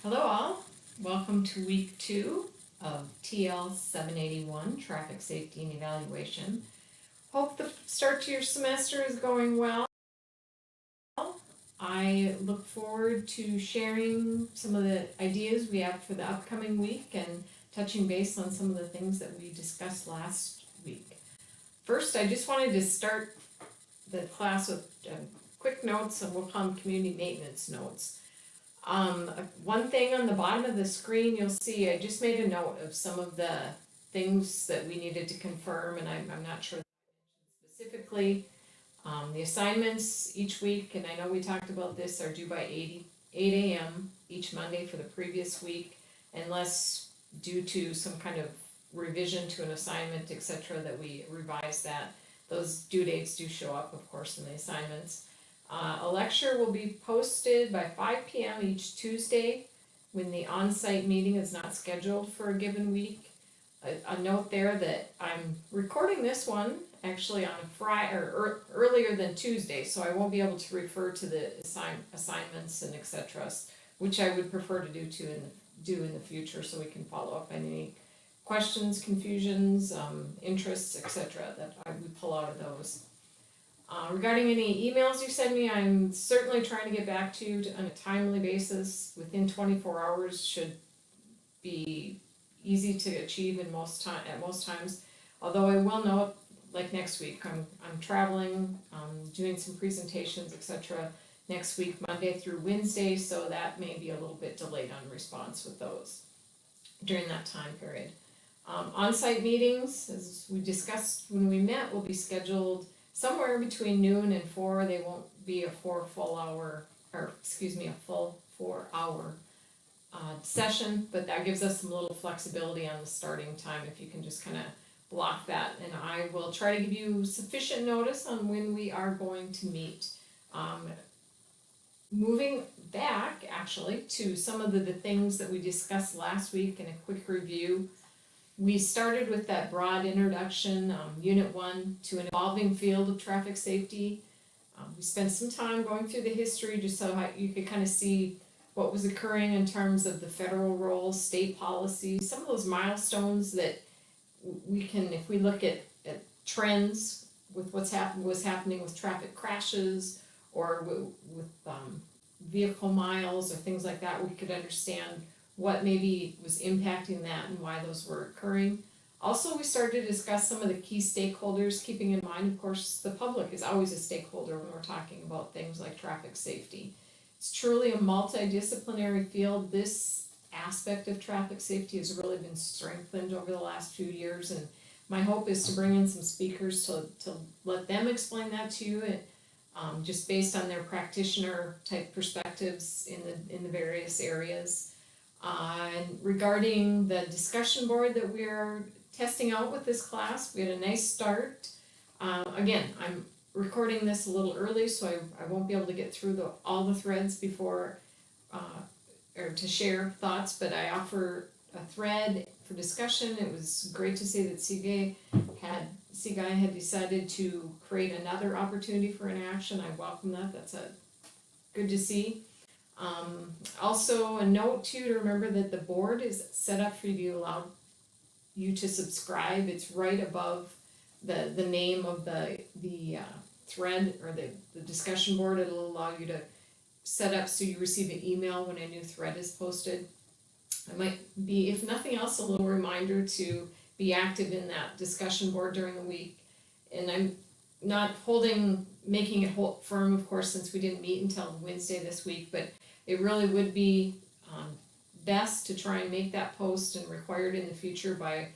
Hello all, welcome to week 2 of TL 781, Traffic Safety and Evaluation. Hope the start to your semester is going well. I look forward to sharing some of the ideas we have for the upcoming week and touching base on some of the things that we discussed last week. First, I just wanted to start the class with quick notes, and we'll call them community maintenance notes. One thing on the bottom of the screen, you'll see I just made a note of some of the things that we needed to confirm, and I'm not sure specifically. The assignments each week, and I know we talked about this, are due by 8 a.m. each Monday for the previous week, unless due to some kind of revision to an assignment, etc., that we revise that. Those due dates do show up, of course, in the assignments. A lecture will be posted by 5 p.m. each Tuesday when the on-site meeting is not scheduled for a given week. A note there that I'm recording this one actually on a Friday or earlier than Tuesday, so I won't be able to refer to the assignments and etc., which I would prefer to do in the future, so we can follow up on any questions, confusions, interests, etc., that I would pull out of those. Regarding any emails you send me, I'm certainly trying to get back to you on a timely basis. Within 24 hours should be easy to achieve at most times. Although I will note, like next week, I'm traveling, doing some presentations, etc. next week, Monday through Wednesday, so that may be a little bit delayed on response with those during that time period. On-site meetings, as we discussed when we met, will be scheduled somewhere between noon and 4. They won't be a full 4-hour session, but that gives us some little flexibility on the starting time if you can just kind of block that. And I will try to give you sufficient notice on when we are going to meet. Moving back actually to some of the things that we discussed last week in a quick review. We started with that broad introduction, Unit 1, to an evolving field of traffic safety. We spent some time going through the history just so you could kind of see what was occurring in terms of the federal role, state policy, some of those milestones that we can, if we look at trends with what's happening with traffic crashes or with vehicle miles or things like that, we could understand what maybe was impacting that and why those were occurring. Also, we started to discuss some of the key stakeholders, keeping in mind, of course, the public is always a stakeholder when we're talking about things like traffic safety. It's truly a multidisciplinary field. This aspect of traffic safety has really been strengthened over the last few years, and my hope is to bring in some speakers to let them explain that to you, just based on their practitioner type perspectives in the various areas. And regarding the discussion board that we're testing out with this class, we had a nice start. Again, I'm recording this a little early, so I won't be able to get through all the threads before, or to share thoughts, but I offer a thread for discussion. It was great to see that CGI had decided to create another opportunity for interaction. I welcome that. That's good to see. Also a note too to remember that the board is set up for you to allow you to subscribe. It's right above the name of the thread or the discussion board. It'll allow you to set up so you receive an email when a new thread is posted. It might be, if nothing else, a little reminder to be active in that discussion board during the week. And I'm not making it hold firm, of course, since we didn't meet until Wednesday this week, but it really would be best to try and make that post and required in the future by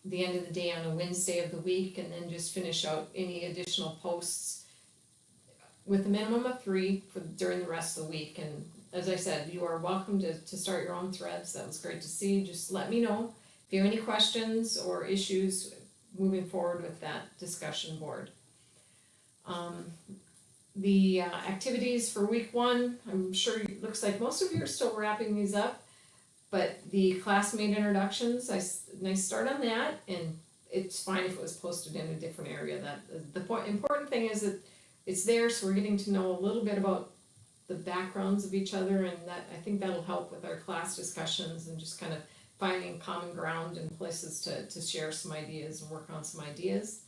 the end of the day on a Wednesday of the week, and then just finish out any additional posts with a minimum of 3 during the rest of the week. And as I said, you are welcome to start your own threads. That was great to see. Just let me know if you have any questions or issues moving forward with that discussion board. The activities for week 1, I'm sure it looks like most of you are still wrapping these up, but the classmate introductions, nice start on that, and it's fine if it was posted in a different area. That the important thing is that it's there, so we're getting to know a little bit about the backgrounds of each other, and that, I think that'll help with our class discussions and just kind of finding common ground and places to share some ideas and work on some ideas.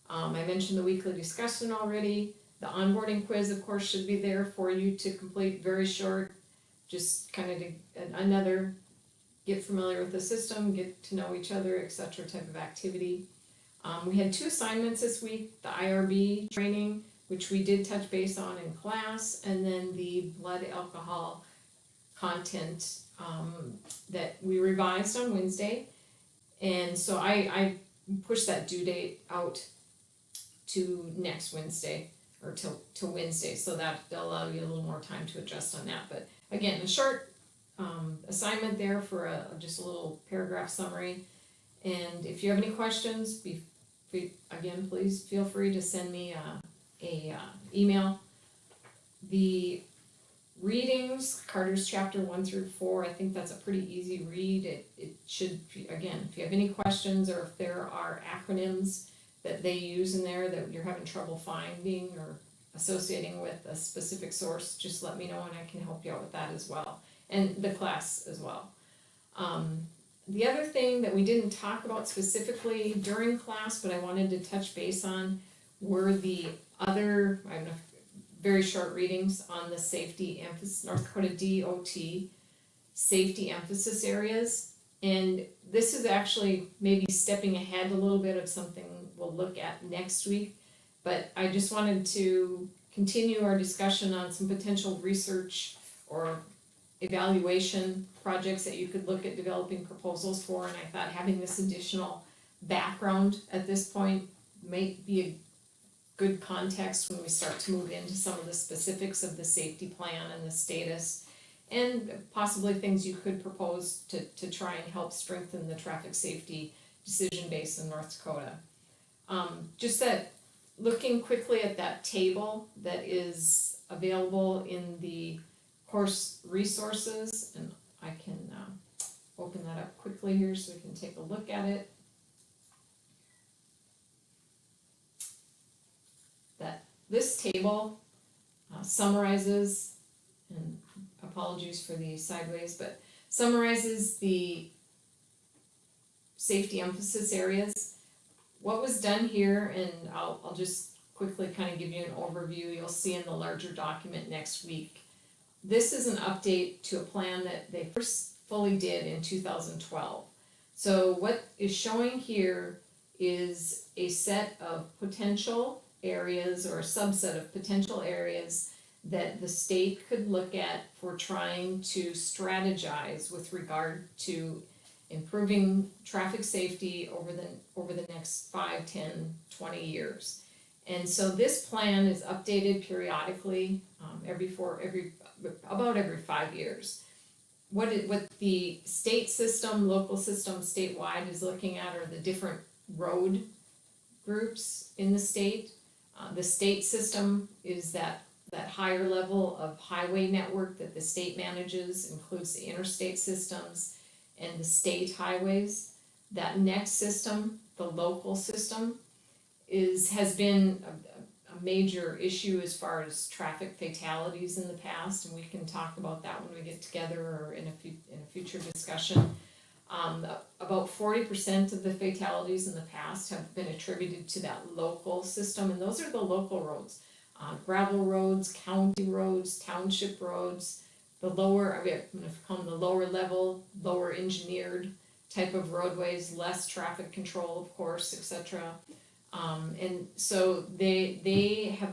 I mentioned the weekly discussion already. The onboarding quiz, of course, should be there for you to complete, very short, just kind of another get familiar with the system, get to know each other, etc. type of activity. We had 2 assignments this week, the IRB training, which we did touch base on in class, and then the blood alcohol content that we revised on Wednesday. And so I pushed that due date out to next Wednesday, or till Wednesday, so that they'll allow you a little more time to adjust on that. But again, a short assignment there for just a little paragraph summary. And if you have any questions, again, please feel free to send me a email. The readings, Carter's chapter 1 through 4, I think that's a pretty easy read. It should, again, if you have any questions or if there are acronyms that they use in there that you're having trouble finding or associating with a specific source, just let me know and I can help you out with that as well, and the class as well. The other thing that we didn't talk about specifically during class, but I wanted to touch base on, were the other, I don't know, very short readings on the safety emphasis, North Dakota DOT safety emphasis areas. And this is actually maybe stepping ahead a little bit of something we'll look at next week. But I just wanted to continue our discussion on some potential research or evaluation projects that you could look at developing proposals for. And I thought having this additional background at this point may be a good context when we start to move into some of the specifics of the safety plan and the status, and possibly things you could propose to try and help strengthen the traffic safety decision base in North Dakota. Just that, looking quickly at that table that is available in the course resources, and I can open that up quickly here so we can take a look at it. This table summarizes, and apologies for the sideways, but summarizes the safety emphasis areas. What was done here, and I'll just quickly kind of give you an overview, you'll see in the larger document next week. This is an update to a plan that they first fully did in 2012. So what is showing here is a set of potential areas, or a subset of potential areas that the state could look at for trying to strategize with regard to improving traffic safety over the next 5, 10, 20 years. And so this plan is updated periodically, about every 5 years. What the state system, local system, statewide is looking at are the different road groups in the state. The state system is that higher level of highway network that the state manages, includes the interstate systems and the state highways. That next system, the local system, has been a major issue as far as traffic fatalities in the past, and we can talk about that when we get together or in a future discussion. About 40% of the fatalities in the past have been attributed to that local system, and those are the local roads. Gravel roads, county roads, township roads, the lower, I'm going to call them the lower level, lower engineered type of roadways, less traffic control, of course, etc. And so they have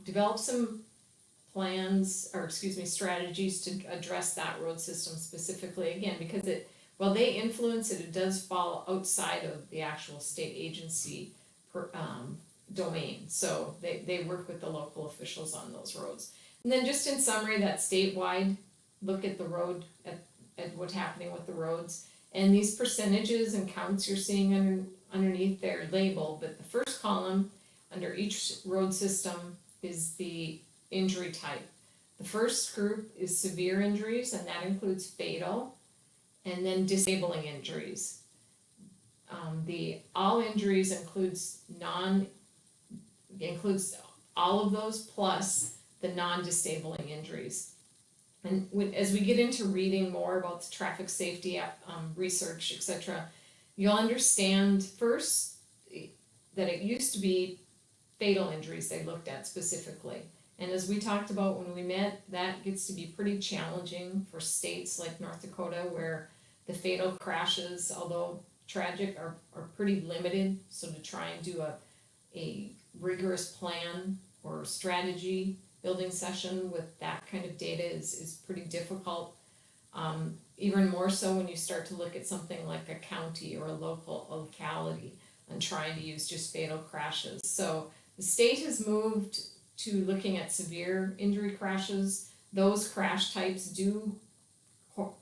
developed some plans, or excuse me, strategies to address that road system specifically, again, because while they influence it, it does fall outside of the actual state agency domain. So they work with the local officials on those roads. And then just in summary, that statewide look at the road, at what's happening with the roads. And these percentages and counts you're seeing underneath their label, but the first column under each road system is the injury type. The first group is severe injuries, and that includes fatal, and then disabling injuries. The all injuries includes all of those plus the non-disabling injuries. And as we get into reading more about the traffic safety research, etc., you'll understand first that it used to be fatal injuries they looked at specifically. And as we talked about when we met, that gets to be pretty challenging for states like North Dakota, where the fatal crashes, although tragic, are pretty limited. So to try and do a rigorous plan or strategy building session with that kind of data is pretty difficult. Even more so when you start to look at something like a county or a locality and trying to use just fatal crashes. So the state has moved to looking at severe injury crashes. Those crash types do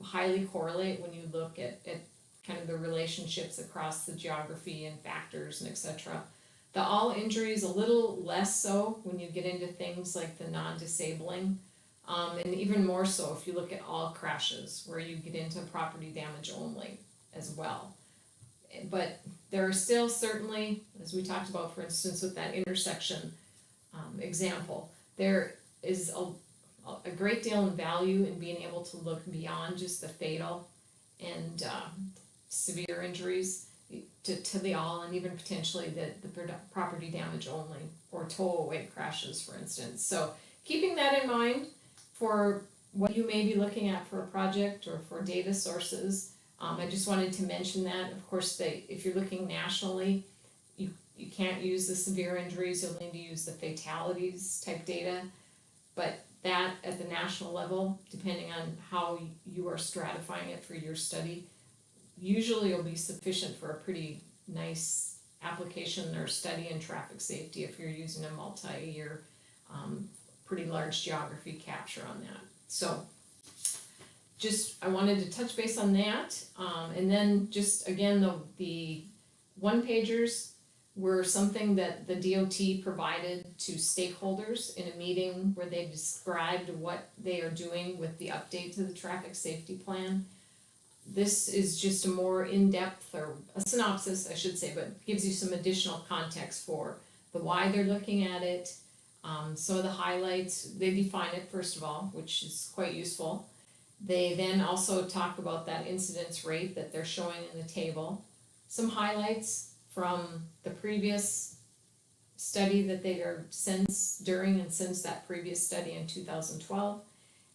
highly correlate when you look at kind of the relationships across the geography and factors and etc. The all injuries a little less so when you get into things like the non-disabling, and even more so if you look at all crashes where you get into property damage only as well. But there are still certainly, as we talked about, for instance, with that intersection example, there is a great deal in value in being able to look beyond just the fatal and severe injuries to the all, and even potentially the property damage only or tow away crashes, for instance. So keeping that in mind for what you may be looking at for a project or for data sources. I just wanted to mention that. Of course, if you're looking nationally, you can't use the severe injuries, you'll need to use the fatalities type data. But that at the national level, depending on how you are stratifying it for your study, usually will be sufficient for a pretty nice application or study in traffic safety if you're using a multi-year, pretty large geography capture on that. So I wanted to touch base on that, and then just again the one-pagers were something that the DOT provided to stakeholders in a meeting where they described what they are doing with the update to the traffic safety plan. This is just a more in-depth, or a synopsis I should say, but gives you some additional context for the why they're looking at it, some of the highlights. They define it first of all, which is quite useful. They then also talk about that incidence rate that they're showing in the table, some highlights from the previous study that they are during and since that previous study in 2012,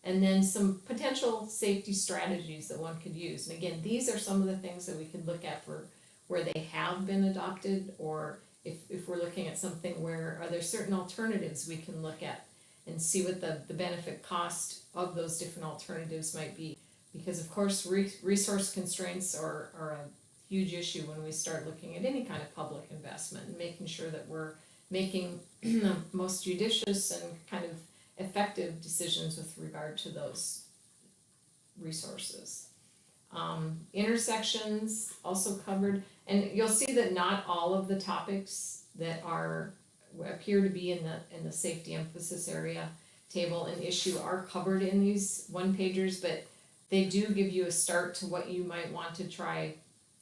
and then some potential safety strategies that one could use. And again, these are some of the things that we could look at for where they have been adopted, or if we're looking at something where are there certain alternatives we can look at and see what the benefit cost of those different alternatives might be. Because of course resource constraints are a huge issue when we start looking at any kind of public investment, and making sure that we're making the most judicious and kind of effective decisions with regard to those resources. Intersections also covered, and you'll see that not all of the topics that appear to be in the safety emphasis area table and issue are covered in these one-pagers, but they do give you a start to what you might want to try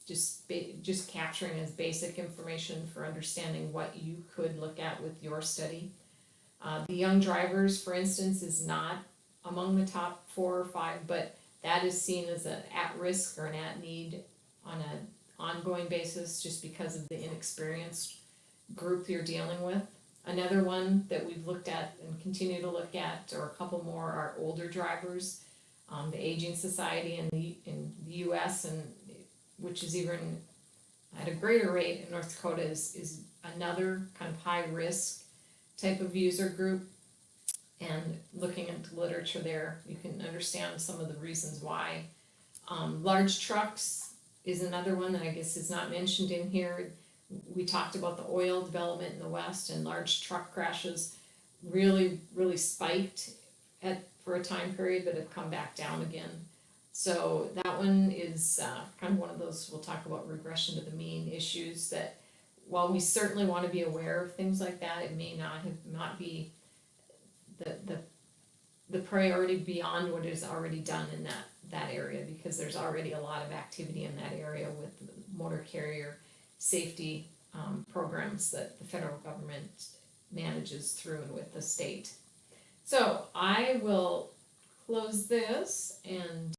just capturing as basic information for understanding what you could look at with your study. The young drivers, for instance, is not among the top 4 or 5, but that is seen as an at-risk or an at-need on an ongoing basis just because of the inexperienced group you're dealing with. Another one that we've looked at and continue to look at, or a couple more, are older drivers. The Aging Society in the US, and which is even at a greater rate in North Dakota, is another kind of high risk type of user group. And looking into literature there, you can understand some of the reasons why. Large trucks is another one that I guess is not mentioned in here. We talked about the oil development in the West, and large truck crashes really spiked for a time period, but have come back down again. So that one is kind of one of those, we'll talk about regression to the mean issues, that while we certainly want to be aware of things like that, it may not be the priority beyond what is already done in that area, because there's already a lot of activity in that area with motor carrier safety programs that the federal government manages through and with the state. So I will close this and